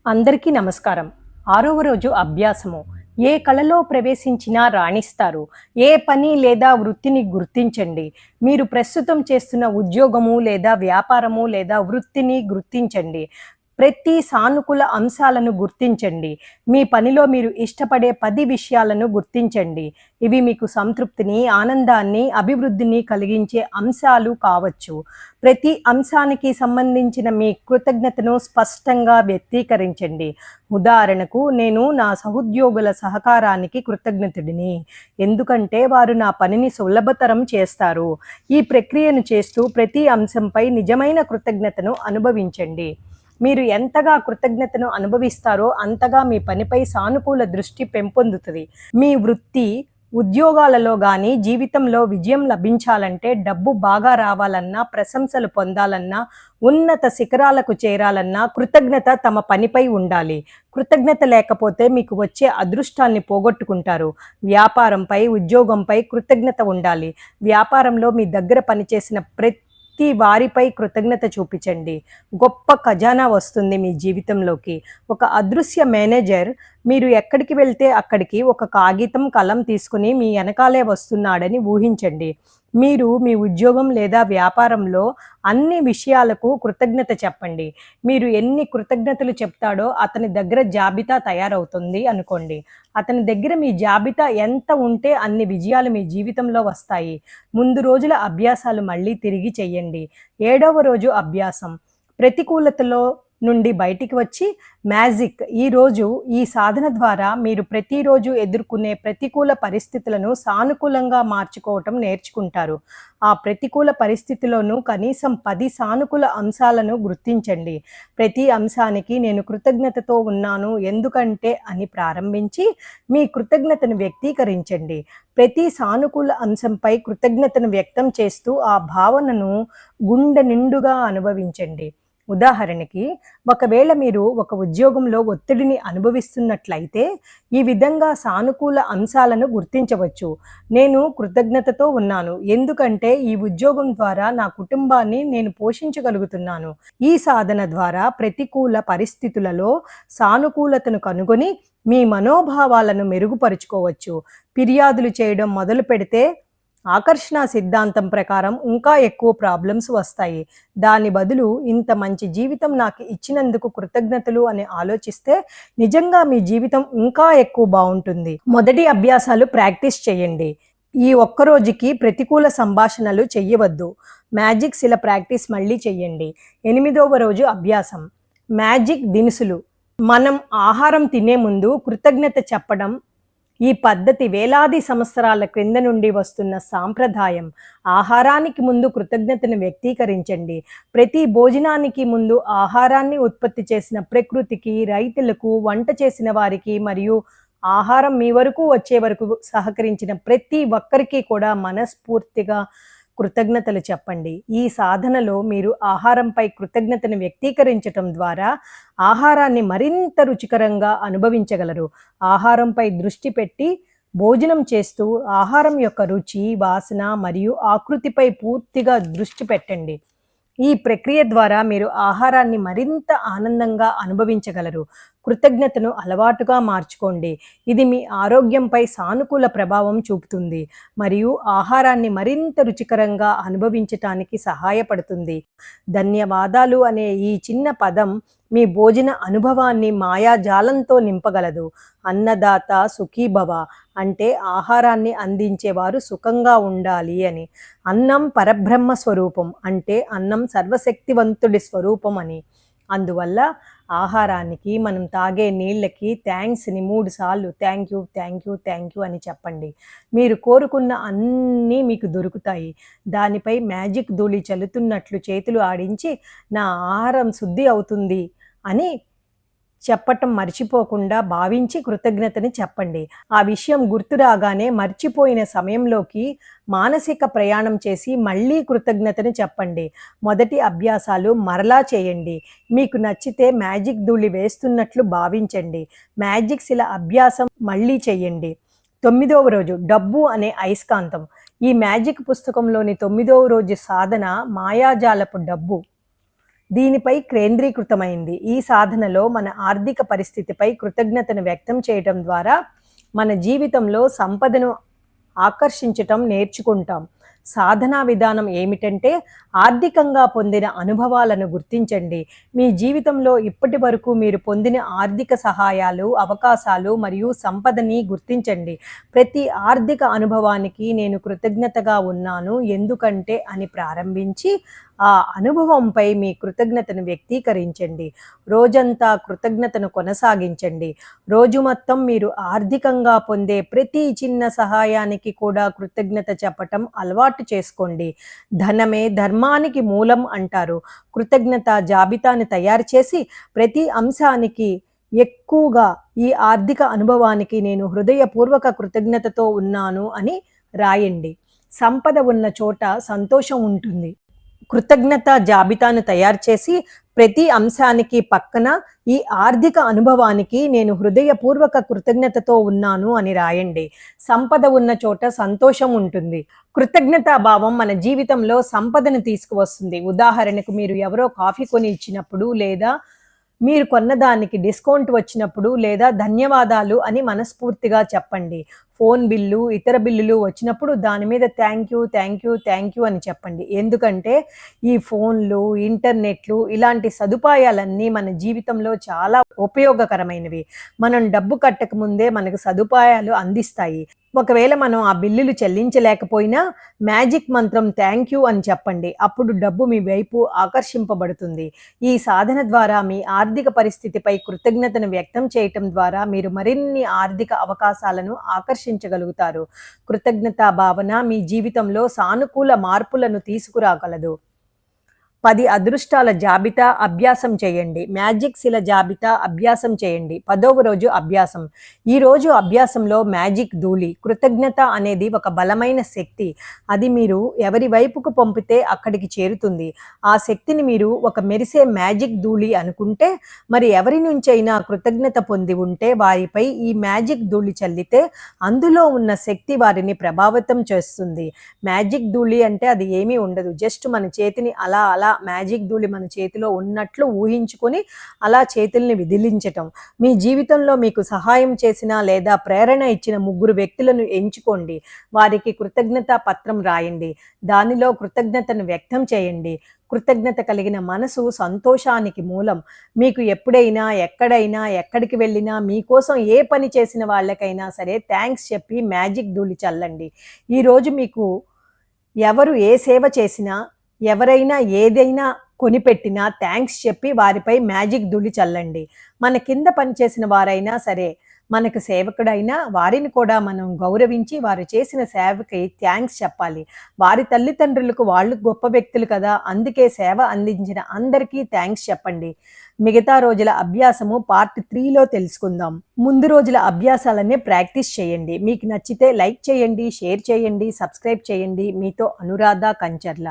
అందరికీ నమస్కారం. 6వ రోజు అభ్యాసము. ఏ కళలో ప్రవేశించినా రాణిస్తారు. ఏ పని లేదా వృత్తిని గుర్తించండి. మీరు ప్రస్తుతం చేస్తున్న ఉద్యోగము లేదా వ్యాపారము లేదా వృత్తిని గుర్తించండి. ప్రతి సానుకూల అంశాలను గుర్తించండి. మీ పనిలో మీరు ఇష్టపడే 10 విషయాలను గుర్తించండి. ఇవి మీకు సంతృప్తిని, ఆనందాన్ని, అభివృద్ధిని కలిగించే అంశాలు కావచ్చు. ప్రతి అంశానికి సంబంధించిన మీ కృతజ్ఞతను స్పష్టంగా వ్యక్తీకరించండి. ఉదాహరణకు, నేను నా సహోద్యోగుల సహకారానికి కృతజ్ఞతుడిని, ఎందుకంటే వారు నా పనిని సులభతరం చేస్తారు. ఈ ప్రక్రియను చేస్తూ ప్రతి అంశంపై నిజమైన కృతజ్ఞతను అనుభవించండి. మీరు ఎంతగా కృతజ్ఞతను అనుభవిస్తారో అంతగా మీ పనిపై సానుకూల దృష్టి పెంపొందుతుంది. మీ వృత్తి, ఉద్యోగాలలో గాని జీవితంలో విజయం లభించాలంటే, డబ్బు బాగా రావాలన్నా, ప్రశంసలు పొందాలన్నా, ఉన్నత శిఖరాలకు చేరాలన్నా కృతజ్ఞత తమ పనిపై ఉండాలి. కృతజ్ఞత లేకపోతే మీకు వచ్చే అదృష్టాన్ని పోగొట్టుకుంటారు. వ్యాపారంపై, ఉద్యోగంపై కృతజ్ఞత ఉండాలి. వ్యాపారంలో మీ దగ్గర పనిచేసిన ప్రతి వారిపై కృతజ్ఞత చూపించండి. గొప్ప ఖజానా వస్తుంది మీ జీవితంలోకి. ఒక అదృశ్య మేనేజర్ మీరు ఎక్కడికి వెళ్తే అక్కడికి ఒక కాగితం, కలం తీసుకుని మీ వెనకాలే వస్తున్నాడని ఊహించండి. మీరు మీ ఉద్యోగం లేదా వ్యాపారంలో అన్ని విషయాలకు కృతజ్ఞత చెప్పండి. మీరు ఎన్ని కృతజ్ఞతలు చెప్తాడో అతని దగ్గర జాబితా తయారవుతుంది అనుకోండి. అతని దగ్గర మీ జాబితా ఎంత ఉంటే అన్ని విజయాలు మీ జీవితంలో వస్తాయి. ముందు రోజుల అభ్యాసాలు మళ్ళీ తిరిగి చెయ్యండి. 7వ రోజు అభ్యాసం. ప్రతికూలతలో నుండి బయటికి వచ్చి మ్యాజిక్. ఈరోజు ఈ సాధన ద్వారా మీరు ప్రతిరోజు ఎదుర్కొనే ప్రతికూల పరిస్థితులను సానుకూలంగా మార్చుకోవటం నేర్చుకుంటారు. ఆ ప్రతికూల పరిస్థితిలోనూ కనీసం 10 సానుకూల అంశాలను గుర్తించండి. ప్రతి అంశానికి నేను కృతజ్ఞతతో ఉన్నాను ఎందుకంటే అని ప్రారంభించి మీ కృతజ్ఞతను వ్యక్తీకరించండి. ప్రతి సానుకూల అంశంపై కృతజ్ఞతను వ్యక్తం చేస్తూ ఆ భావనను గుండె నిండుగా అనుభవించండి. ఉదాహరణకి, ఒకవేళ మీరు ఒక ఉద్యోగంలో ఒత్తిడిని అనుభవిస్తున్నట్లయితే ఈ విధంగా సానుకూల అంశాలను గుర్తించవచ్చు. నేను కృతజ్ఞతతో ఉన్నాను ఎందుకంటే ఈ ఉద్యోగం ద్వారా నా కుటుంబాన్ని నేను పోషించగలుగుతున్నాను. ఈ సాధన ద్వారా ప్రతికూల పరిస్థితులలో సానుకూలతను కనుగొని మీ మనోభావాలను మెరుగుపరుచుకోవచ్చు. ఫిర్యాదులు చేయడం మొదలు పెడితే ఆకర్షణ సిద్ధాంతం ప్రకారం ఇంకా ఎక్కువ ప్రాబ్లమ్స్ వస్తాయి. దాని బదులు ఇంత మంచి జీవితం నాకు ఇచ్చినందుకు కృతజ్ఞతలు అని ఆలోచిస్తే నిజంగా మీ జీవితం ఇంకా ఎక్కువ బాగుంటుంది. మొదటి అభ్యాసాలు ప్రాక్టీస్ చేయండి. ఈ ఒక్కరోజుకి ప్రతికూల సంభాషణలు చెయ్యవద్దు. మ్యాజిక్ శిల ప్రాక్టీస్ మళ్ళీ చెయ్యండి. 8వ రోజు అభ్యాసం. మ్యాజిక్ దినుసులు. మనం ఆహారం తినే ముందు కృతజ్ఞత చెప్పడం ఈ పద్ధతి వేలాది సంవత్సరాల క్రింద నుండి వస్తున్న సాంప్రదాయం. ఆహారానికి ముందు కృతజ్ఞతను వ్యక్తీకరించండి. ప్రతి భోజనానికి ముందు ఆహారాన్ని ఉత్పత్తి చేసిన ప్రకృతికి, రైతులకు, వంట చేసిన వారికి మరియు ఆహారం మీ వరకు వచ్చే వరకు సహకరించిన ప్రతి ఒక్కరికి కూడా మనస్ఫూర్తిగా కృతజ్ఞతలు చెప్పండి. ఈ సాధనలో మీరు ఆహారంపై కృతజ్ఞతను వ్యక్తీకరించటం ద్వారా ఆహారాన్ని మరింత రుచికరంగా అనుభవించగలరు. ఆహారంపై దృష్టి పెట్టి భోజనం చేస్తూ ఆహారం యొక్క రుచి, వాసన మరియు ఆకృతిపై పూర్తిగా దృష్టి పెట్టండి. ఈ ప్రక్రియ ద్వారా మీరు ఆహారాన్ని మరింత ఆనందంగా అనుభవించగలరు. కృతజ్ఞతను అలవాటుగా మార్చుకోండి. ఇది మీ ఆరోగ్యంపై సానుకూల ప్రభావం చూపుతుంది మరియు ఆహారాన్ని మరింత రుచికరంగా అనుభవించటానికి సహాయపడుతుంది. ధన్యవాదాలు అనే ఈ చిన్న పదం మీ భోజన అనుభవాన్ని మాయాజాలంతో నింపగలదు. అన్నదాత సుఖీభవ అంటే ఆహారాన్ని అందించేవారు సుఖంగా ఉండాలి అని. అన్నం పరబ్రహ్మ స్వరూపం అంటే అన్నం సర్వశక్తివంతుడి స్వరూపం అని. అందువల్ల ఆహారానికి, మనం తాగే నీళ్ళకి థ్యాంక్స్ని 3 సార్లు thank you, thank you, thank you అని చెప్పండి. మీరు కోరుకున్న అన్నీ మీకు దొరుకుతాయి. దానిపై మ్యాజిక్ ధూళి చల్లుతున్నట్లు చేతులు ఆడించి నా ఆహారం శుద్ధి అవుతుంది అని చెప్పటం మర్చిపోకుండా భావించి కృతజ్ఞతని చెప్పండి. ఆ విషయం గుర్తు రాగానే మర్చిపోయిన సమయంలోకి మానసిక ప్రయాణం చేసి మళ్ళీ కృతజ్ఞతని చెప్పండి. మొదటి అభ్యాసాలు మరలా చేయండి. మీకు నచ్చితే మ్యాజిక్ ధూళి వేస్తున్నట్లు భావించండి. మ్యాజిక్ శిల అభ్యాసం మళ్ళీ చేయండి. 9వ రోజు డబ్బు అనే అయస్కాంతం. ఈ మ్యాజిక్ పుస్తకంలోని 9వ రోజు సాధన మాయాజాలపు డబ్బు. దీనిపై కేంద్రీకృతమైంది. ఈ సాధనలో మన ఆర్థిక పరిస్థితిపై కృతజ్ఞతను వ్యక్తం చేయటం ద్వారా మన జీవితంలో సంపదను ఆకర్షించటం నేర్చుకుంటాం. సాధనా విధానం ఏమిటంటే, ఆర్థికంగా పొందిన అనుభవాలను గుర్తించండి. మీ జీవితంలో ఇప్పటి వరకు మీరు పొందిన ఆర్థిక సహాయాలు, అవకాశాలు మరియు సంపదని గుర్తించండి. ప్రతి ఆర్థిక అనుభవానికి నేను కృతజ్ఞతగా ఉన్నాను ఎందుకంటే అని ప్రారంభించి ఆ అనుభవంపై మీ కృతజ్ఞతను వ్యక్తీకరించండి. రోజంతా కృతజ్ఞతను కొనసాగించండి. రోజు మొత్తం మీరు ఆర్థికంగా పొందే ప్రతి చిన్న సహాయానికి కూడా కృతజ్ఞత చెప్పటం అలవాటు చేసుకోండి. ధనమే ధర్మానికి మూలం అంటారు. కృతజ్ఞత జాబితాను తయారు చేసి ప్రతి అంశానికి ఎక్కువగా ఈ ఆర్థిక అనుభవానికి నేను హృదయపూర్వక కృతజ్ఞతతో ఉన్నాను అని రాయండి. సంపద ఉన్న చోట సంతోషం ఉంటుంది. కృతజ్ఞత జాబితాను తయారు చేసి ప్రతి అంశానికి పక్కన ఈ ఆర్థిక అనుభవానికి నేను హృదయపూర్వక కృతజ్ఞతతో ఉన్నాను అని రాయండి. సంపద ఉన్న చోట సంతోషం ఉంటుంది. కృతజ్ఞతా భావం మన జీవితంలో సంపదను తీసుకువస్తుంది. ఉదాహరణకు మీరు ఎవరో కాఫీ కొని ఇచ్చినప్పుడు, లేదా మీరు కొన్నదానికి డిస్కౌంట్ వచ్చినప్పుడు, లేదా ధన్యవాదాలు అని మనస్ఫూర్తిగా చెప్పండి. ఫోన్ బిల్లు, ఇతర బిల్లులు వచ్చినప్పుడు దాని మీద thank you, thank you, thank you అని చెప్పండి. ఎందుకంటే ఈ ఫోన్లు, ఇంటర్నెట్లు ఇలాంటి సదుపాయాలన్నీ మన జీవితంలో చాలా ఉపయోగకరమైనవి. మనం డబ్బు కట్టక ముందే మనకు సదుపాయాలు అందిస్తాయి. ఒకవేళ మనం ఆ బిల్లులు చెల్లించలేకపోయినా మ్యాజిక్ మంత్రం థ్యాంక్ యూ అని చెప్పండి. అప్పుడు డబ్బు మీ వైపు ఆకర్షింపబడుతుంది. ఈ సాధన ద్వారా మీ ఆర్థిక పరిస్థితిపై కృతజ్ఞతను వ్యక్తం చేయటం ద్వారా మీరు మరిన్ని ఆర్థిక అవకాశాలను ఆకర్షించగలుగుతారు. కృతజ్ఞతా భావన మీ జీవితంలో సానుకూల మార్పులను తీసుకురాగలదు. 10 అదృష్టాల జాబితా అభ్యాసం చేయండి. మ్యాజిక్ శిల జాబితా అభ్యాసం చేయండి. 10వ రోజు అభ్యాసం. ఈ రోజు అభ్యాసంలో మ్యాజిక్ ధూళి. కృతజ్ఞత అనేది ఒక బలమైన శక్తి. అది మీరు ఎవరి వైపుకు పంపితే అక్కడికి చేరుతుంది. ఆ శక్తిని మీరు ఒక మెరిసే మ్యాజిక్ ధూళి అనుకుంటే, మరి ఎవరి నుంచైనా కృతజ్ఞత పొంది ఉంటే వారిపై ఈ మ్యాజిక్ ధూళి చల్లితే అందులో ఉన్న శక్తి వారిని ప్రభావితం చేస్తుంది. మ్యాజిక్ ధూళి అంటే అది ఏమీ ఉండదు. జస్ట్ మన చేతిని అలా మ్యాజిక్ ధూళి మన చేతిలో ఉన్నట్లు ఊహించుకొని అలా చేతుల్ని విదిలించటం. మీ జీవితంలో మీకు సహాయం చేసిన లేదా ప్రేరణ ఇచ్చిన 3 వ్యక్తులను ఎంచుకోండి. వారికి కృతజ్ఞతా పత్రం రాయండి. దానిలో కృతజ్ఞతను వ్యక్తం చేయండి. కృతజ్ఞత కలిగిన మనసు సంతోషానికి మూలం. మీకు ఎప్పుడైనా, ఎక్కడైనా, ఎక్కడికి వెళ్ళినా, మీకోసం ఏ పని చేసిన వాళ్ళకైనా సరే థ్యాంక్స్ చెప్పి మ్యాజిక్ ధూళి చల్లండి. ఈరోజు మీకు ఎవరు ఏ సేవ చేసినా, ఎవరైనా ఏదైనా కొనిపెట్టినా థ్యాంక్స్ చెప్పి వారిపై మ్యాజిక్ ధూళి చల్లండి. మన కింద పనిచేసిన వారైనా సరే, మనకు సేవకుడైనా వారిని కూడా మనం గౌరవించి వారు చేసిన సేవకి థ్యాంక్స్ చెప్పాలి. వారి తల్లిదండ్రులకు వాళ్ళు గొప్ప వ్యక్తులు కదా, అందుకే సేవ అందించిన అందరికీ థ్యాంక్స్ చెప్పండి. మిగతా రోజుల అభ్యాసము పార్ట్ 3లో తెలుసుకుందాం. ముందు రోజుల అభ్యాసాలనే ప్రాక్టీస్ చేయండి. మీకు నచ్చితే లైక్ చేయండి, షేర్ చేయండి, సబ్స్క్రైబ్ చేయండి. మీతో అనురాధ కంచర్ల.